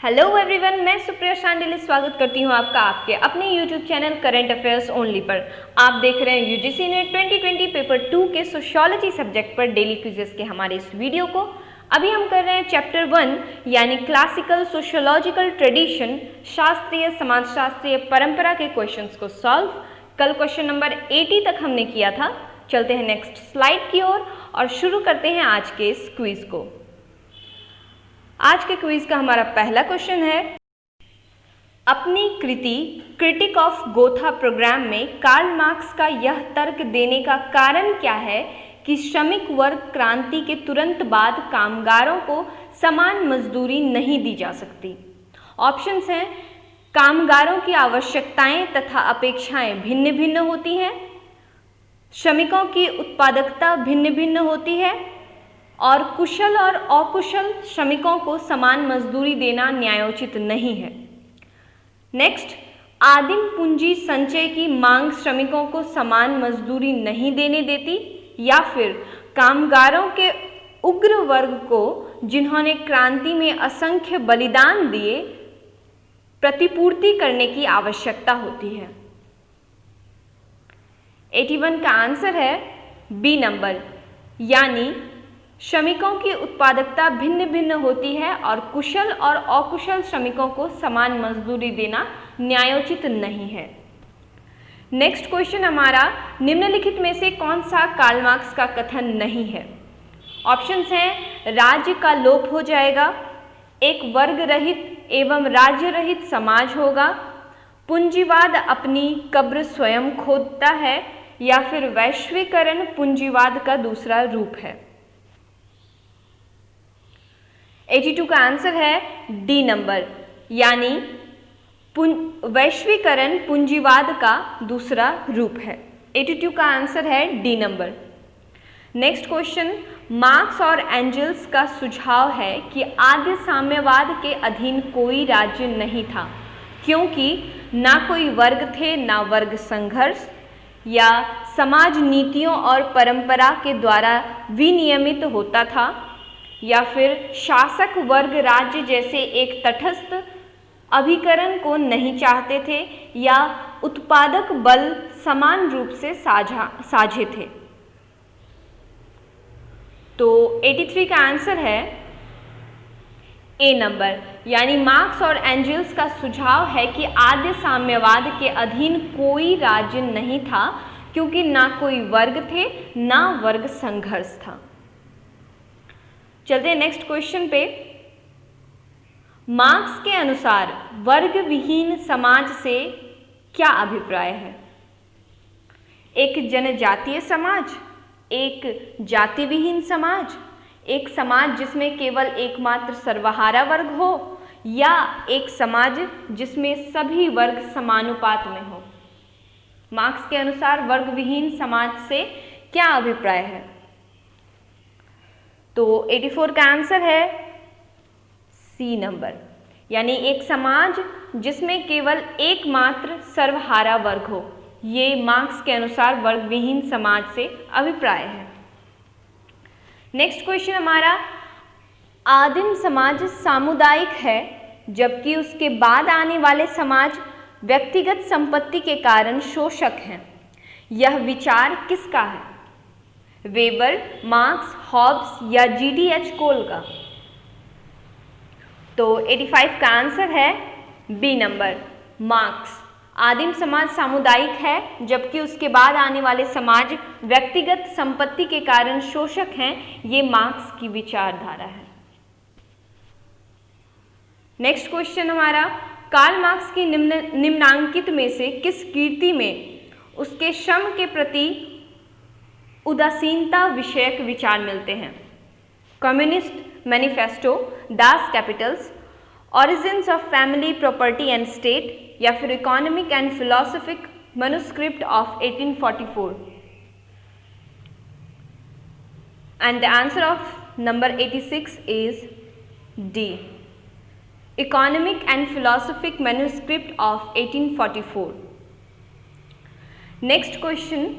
Hello everyone, मैं सुप्रिया शांडिल्य स्वागत करती हूं आपका आपके अपने YouTube channel current affairs only पर। आप देख रहे हैं यूजीसी नेट 2020 पेपर 2 के सोशियोलॉजी सब्जेक्ट पर डेली क्विजेस के हमारे इस वीडियो को। अभी हम कर रहे हैं चैप्टर 1 यानी क्लासिकल सोशियोलॉजिकल ट्रेडिशन, शास्त्रीय समाजशास्त्रीय परंपरा के क्वेश्चंस को सॉल्व। कल क्वेश्चन नंबर 80 तक हमने किया था। चलते हैं नेक्स्ट स्लाइड की ओर और शुरू करते हैं आज के इस क्विज को। आज के क्विज का हमारा पहला क्वेश्चन है, अपनी कृति क्रिटिक ऑफ गोथा प्रोग्राम में कार्ल मार्क्स का यह तर्क देने का कारण क्या है कि श्रमिक वर्ग क्रांति के तुरंत बाद कामगारों को समान मजदूरी नहीं दी जा सकती। ऑप्शंस हैं, कामगारों की आवश्यकताएं तथा अपेक्षाएं भिन्न भिन्न होती हैं, श्रमिकों की उत्पादकता भिन्न भिन्न होती है और कुशल और अकुशल श्रमिकों को समान मजदूरी देना न्यायोचित नहीं है। नेक्स्ट, आदिम पूंजी संचय की मांग श्रमिकों को समान मजदूरी नहीं देने देती, या फिर कामगारों के उग्र वर्ग को जिन्होंने क्रांति में असंख्य बलिदान दिए प्रतिपूर्ति करने की आवश्यकता होती है। 81 का आंसर है बी नंबर, यानी श्रमिकों की उत्पादकता भिन्न भिन्न होती है और कुशल और अकुशल श्रमिकों को समान मजदूरी देना न्यायोचित नहीं है। नेक्स्ट क्वेश्चन हमारा, निम्नलिखित में से कौन सा कार्ल मार्क्स का कथन नहीं है? ऑप्शंस हैं, राज्य का लोप हो जाएगा, एक वर्ग रहित एवं राज्य रहित समाज होगा, पूंजीवाद अपनी कब्र स्वयं खोदता है, या फिर वैश्वीकरण पूंजीवाद का दूसरा रूप है। 82 का आंसर है डी नंबर, यानी वैश्वीकरण पूंजीवाद का दूसरा रूप है। 82 का आंसर है D number. Next question, marks और एंजल्स का सुझाव है कि आद्य साम्यवाद के अधीन कोई राज्य नहीं था, क्योंकि ना कोई वर्ग थे ना वर्ग संघर्ष, या समाज नीतियों और परंपरा के द्वारा विनियमित होता था, या फिर शासक वर्ग राज्य जैसे एक तटस्थ अभिकरण को नहीं चाहते थे, या उत्पादक बल समान रूप से साझे थे। तो 83 का आंसर है ए नंबर, यानी मार्क्स और एंजल्स का सुझाव है कि आद्य साम्यवाद के अधीन कोई राज्य नहीं था, क्योंकि ना कोई वर्ग थे ना वर्ग संघर्ष था। चलते हैं नेक्स्ट क्वेश्चन पे। मार्क्स के अनुसार वर्ग विहीन समाज से क्या अभिप्राय है? एक जनजातीय समाज, एक जाति विहीन समाज, एक समाज जिसमें केवल एकमात्र सर्वहारा वर्ग हो, या एक समाज जिसमें सभी वर्ग समानुपात में हो? मार्क्स के अनुसार वर्ग विहीन समाज से क्या अभिप्राय है? तो 84 का आंसर है सी नंबर, यानी एक समाज जिसमें केवल एकमात्र सर्वहारा वर्ग हो। ये मार्क्स के अनुसार वर्ग विहीन समाज से अभिप्राय है। नेक्स्ट क्वेश्चन हमारा, आदिम समाज सामुदायिक है जबकि उसके बाद आने वाले समाज व्यक्तिगत संपत्ति के कारण शोषक हैं। यह विचार किसका है? वेबर, मार्क्स, हॉब्स या जीडीएच कोल का? तो 85 का आंसर है बी नंबर, मार्क्स। आदिम समाज सामुदायिक है जबकि उसके बाद आने वाले समाज व्यक्तिगत संपत्ति के कारण शोषक हैं, ये मार्क्स की विचारधारा है। नेक्स्ट क्वेश्चन हमारा, कार्ल मार्क्स की निम्नांकित में से किस कीर्ति में उसके श्रम के प्रति उदासीनता विषयक विचार मिलते हैं? Communist manifesto, Das Capitals, origins of family property and state, या फिर economic and philosophic manuscript of 1844? And the answer of number 86 is D, economic and philosophic manuscript of 1844। Next question,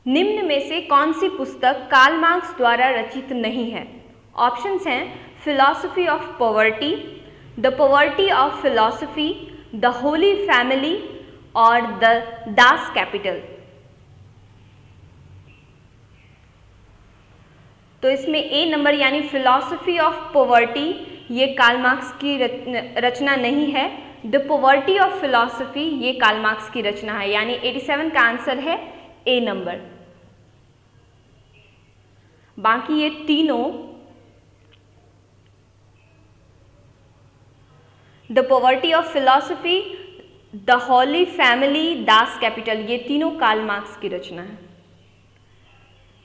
निम्न में से कौन सी पुस्तक कार्ल मार्क्स द्वारा रचित नहीं है? ऑप्शंस हैं, philosophy of poverty, the poverty of philosophy, the Holi family और द दास कैपिटल। तो इसमें ए नंबर यानी फिलॉसफी ऑफ पॉवर्टी ये कार्ल मार्क्स की रचना नहीं है। द पॉवर्टी ऑफ फिलॉसफी ये कार्ल मार्क्स की रचना है, यानी 87 का आंसर है ए नंबर। बाकी ये तीनों the poverty of philosophy, the Holi family, Das Kapital ये तीनों कार्ल मार्क्स की रचना है।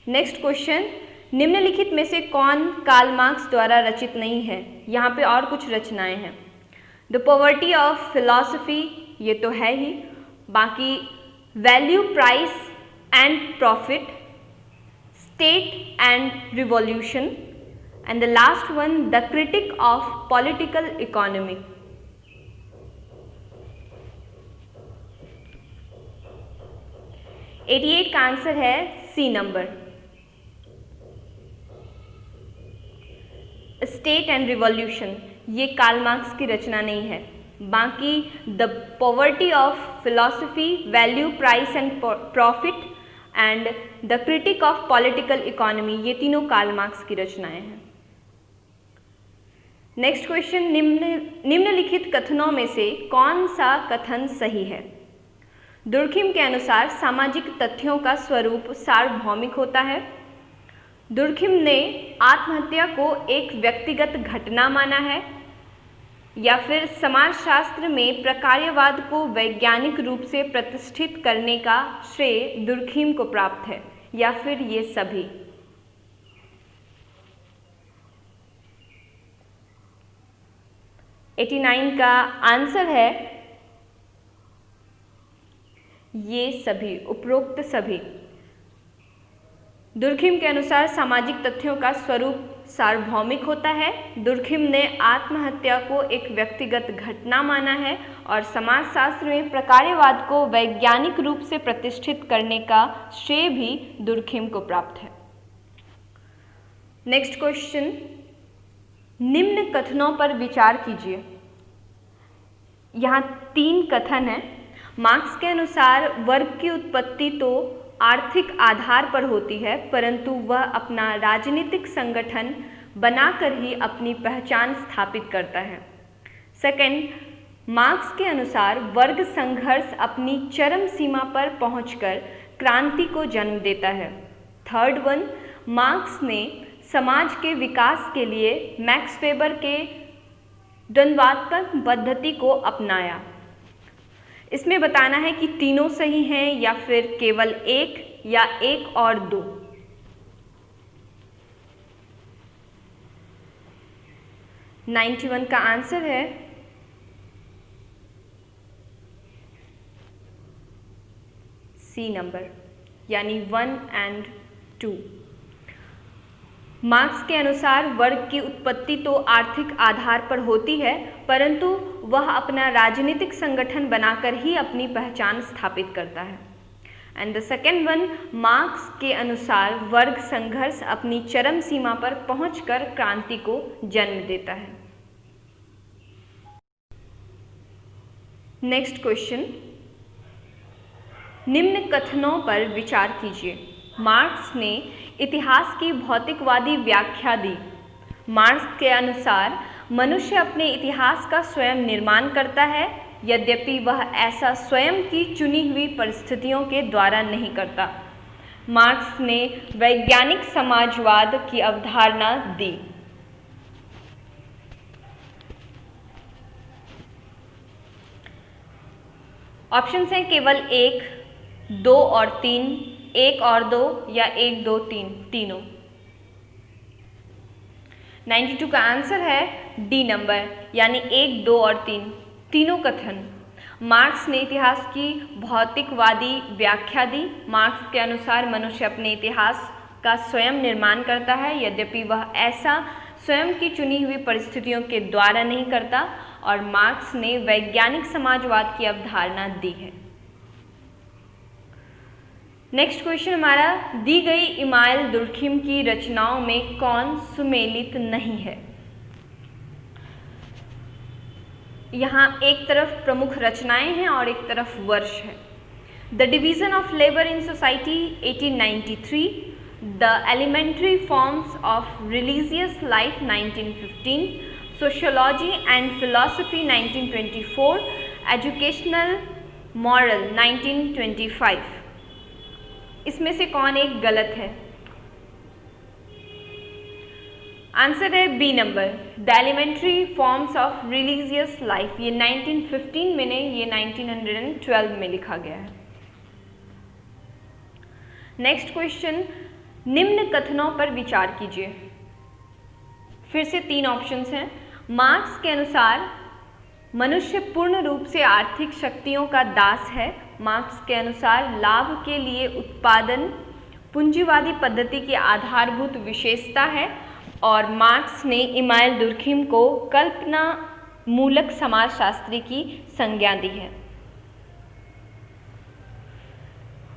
नेक्स्ट क्वेश्चन, निम्नलिखित में से कौन कार्ल मार्क्स द्वारा रचित नहीं है? यहाँ पे और कुछ रचनाएं हैं। द पॉवर्टी ऑफ फिलॉसफी ये तो है ही, बाकी value, price and profit, state and revolution and the last one the critique of political economy. एटी 88 का आंसर है C number, state and revolution ये कार्ल मार्क्स की रचना नहीं है। बाकी the poverty of philosophy, value, price and profit and the critique of political economy ये तीनों कार्ल मार्क्स की रचनाएं हैं। नेक्स्ट क्वेश्चन, निम्नलिखित कथनों में से कौन सा कथन सही है? दुर्खिम के अनुसार सामाजिक तथ्यों का स्वरूप सार्वभौमिक होता है। दुर्खिम ने आत्महत्या को एक व्यक्तिगत घटना माना है, या फिर समाजशास्त्र में प्रकार्यवाद को वैज्ञानिक रूप से प्रतिष्ठित करने का श्रेय दुर्खिम को प्राप्त है, या फिर ये सभी। एटी 89 का आंसर है ये सभी, उपरोक्त सभी। दुर्खिम के अनुसार सामाजिक तथ्यों का स्वरूप सार्वभौमिक होता है। दुर्खिम ने आत्महत्या को एक व्यक्तिगत घटना माना है और समाजशास्त्र में प्रकार्यवाद को वैज्ञानिक रूप से प्रतिष्ठित करने का श्रेय भी दुर्खिम को प्राप्त है। नेक्स्ट क्वेश्चन, निम्न कथनों पर विचार कीजिए। यहाँ 3 कथन हैं। मार्क्स के अनुसार वर्ग की उत्पत्ति तो आर्थिक आधार पर होती है, परंतु वह अपना राजनीतिक संगठन बनाकर ही अपनी पहचान स्थापित करता है। सेकंड, मार्क्स के अनुसार वर्ग संघर्ष अपनी चरम सीमा पर पहुंचकर क्रांति को जन्म देता है। थर्ड वन, मार्क्स ने समाज के विकास के लिए मैक्स वेबर के द्वंद्वात्मक पद्धति को अपनाया। इसमें बताना है कि तीनों सही हैं या फिर केवल एक या एक और दो। नाइन्टी 91 का आंसर है सी नंबर, यानी 1 और 2। मार्क्स के अनुसार वर्ग की उत्पत्ति तो आर्थिक आधार पर होती है, परंतु वह अपना राजनीतिक संगठन बनाकर ही अपनी पहचान स्थापित करता है। And the second one, marks के अनुसार वर्ग संघर्ष अपनी चरम सीमा पर पहुंचकर क्रांति को जन्म देता है। नेक्स्ट क्वेश्चन, निम्न कथनों पर विचार कीजिए। मार्क्स ने इतिहास की भौतिकवादी व्याख्या दी। मार्क्स के अनुसार मनुष्य अपने इतिहास का स्वयं निर्माण करता है, यद्यपि वह ऐसा स्वयं की चुनी हुई परिस्थितियों के द्वारा नहीं करता। मार्क्स ने वैज्ञानिक समाजवाद की अवधारणा दी। ऑप्शंस हैं केवल 1, 2 और 3, 1 और 2 या 1, 2, 3 तीनों। 92 का आंसर है डी नंबर, यानी 1, 2 और 3 तीनों कथन। मार्क्स ने इतिहास की भौतिकवादी व्याख्या दी। मार्क्स के अनुसार मनुष्य अपने इतिहास का स्वयं निर्माण करता है, यद्यपि वह ऐसा स्वयं की चुनी हुई परिस्थितियों के द्वारा नहीं करता। और मार्क्स ने वैज्ञानिक समाजवाद की अवधारणा दी है। नेक्स्ट क्वेश्चन हमारा, दी गई इमाइल दुर्खिम की रचनाओं में कौन सुमेलित नहीं है? यहाँ एक तरफ प्रमुख रचनाएं हैं और एक तरफ वर्ष है। The division of labour in society 1893, the elementary forms of religious life 1915, sociology and philosophy 1924, educational moral 1925। इसमें से कौन एक गलत है? आंसर है B number, the elementary forms of religious life. ये 1915 में नहीं, ये 1912 में लिखा गया है। नेक्स्ट क्वेश्चन, निम्न कथनों पर विचार कीजिए। फिर से 3 ऑप्शंस हैं। मार्क्स के अनुसार मनुष्य पूर्ण रूप से आर्थिक शक्तियों का दास है। मार्क्स के अनुसार लाभ के लिए उत्पादन पूंजीवादी पद्धति की आधारभूत विशेषता है। और मार्क्स ने इमानुएल दुर्खिम को कल्पना मूलक समाजशास्त्री की संज्ञा दी है।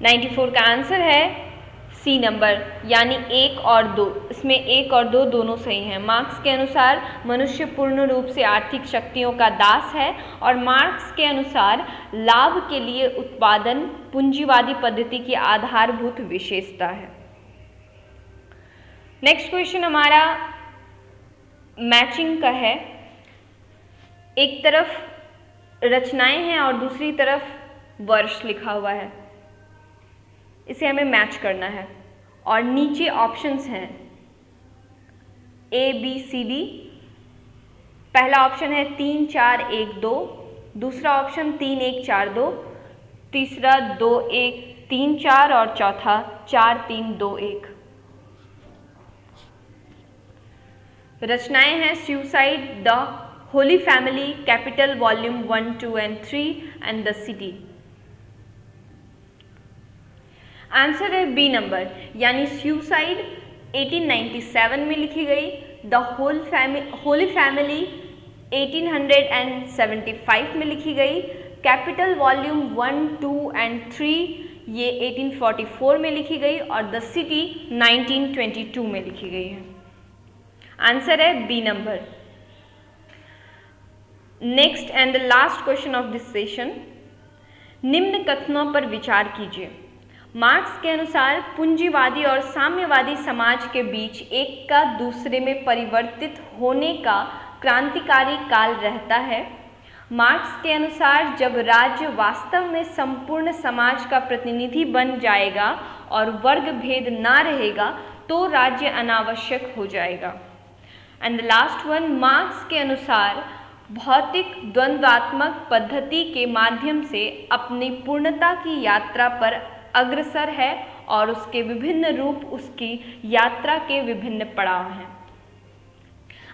94 का आंसर है सी नंबर, यानी 1 और 2। इसमें 1 और 2 दोनों सही हैं। मार्क्स के अनुसार मनुष्य पूर्ण रूप से आर्थिक शक्तियों का दास है और मार्क्स के अनुसार लाभ के लिए उत्पादन पूंजीवादी पद्धति की आधारभूत विशेषता है। नेक्स्ट क्वेश्चन हमारा मैचिंग का है। एक तरफ रचनाएं हैं और दूसरी तरफ वर्ष लिखा हुआ है। इसे हमें मैच करना है और नीचे ऑप्शंस हैं ए बी सी डी। पहला ऑप्शन है 3 4 1 2, दूसरा ऑप्शन 3 1 4 2, तीसरा 2 1 3 4 और चौथा 4 3 2 1। रचनाएं हैं suicide, the Holi family, capital volume 1 2 and 3 and the city. Answer है बी नंबर, यानी सुसाइड 1897 में लिखी गई, द होली फैमिली 1875 में लिखी गई, कैपिटल वॉल्यूम 1 2 एंड 3 ये 1844 में लिखी गई और द सिटी 1922 में लिखी गई है। आंसर है B number. Next and the last question of this session, निम्न कथनों पर विचार कीजिए। मार्क्स के अनुसार पूंजीवादी और साम्यवादी समाज के बीच एक का दूसरे में परिवर्तित होने का क्रांतिकारी काल रहता है। मार्क्स के अनुसार जब राज्य वास्तव में संपूर्ण समाज का प्रतिनिधि बन जाएगा और वर्ग भेद ना रहेगा तो राज्य अनावश्यक हो जाएगा। And the last one, marks के अनुसार भौतिक द्वंद्वात्मक पद्धति के माध्यम से अपनी पूर्णता की यात्रा पर अग्रसर है और उसके विभिन्न रूप उसकी यात्रा के विभिन्न पड़ाव हैं।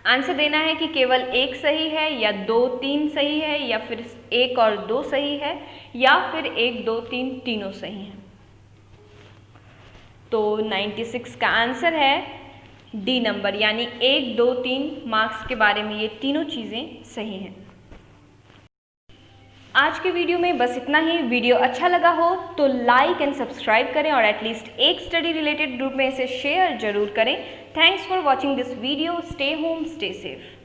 आंसर देना है कि केवल 1 सही है या 2 3 सही है या फिर 1 और 2 सही है या फिर 1 2 3 तीनों सही हैं। तो 96 का आंसर है डी नंबर, यानी 1 2 3 मार्क्स के बारे में ये तीनों चीज़ें सही हैं। आज के वीडियो में बस इतना ही। वीडियो अच्छा लगा हो तो लाइक एंड सब्सक्राइब करें और एटलीस्ट एक स्टडी रिलेटेड ग्रुप में इसे शेयर जरूर करें। Thanks for watching this video. Stay home, stay safe.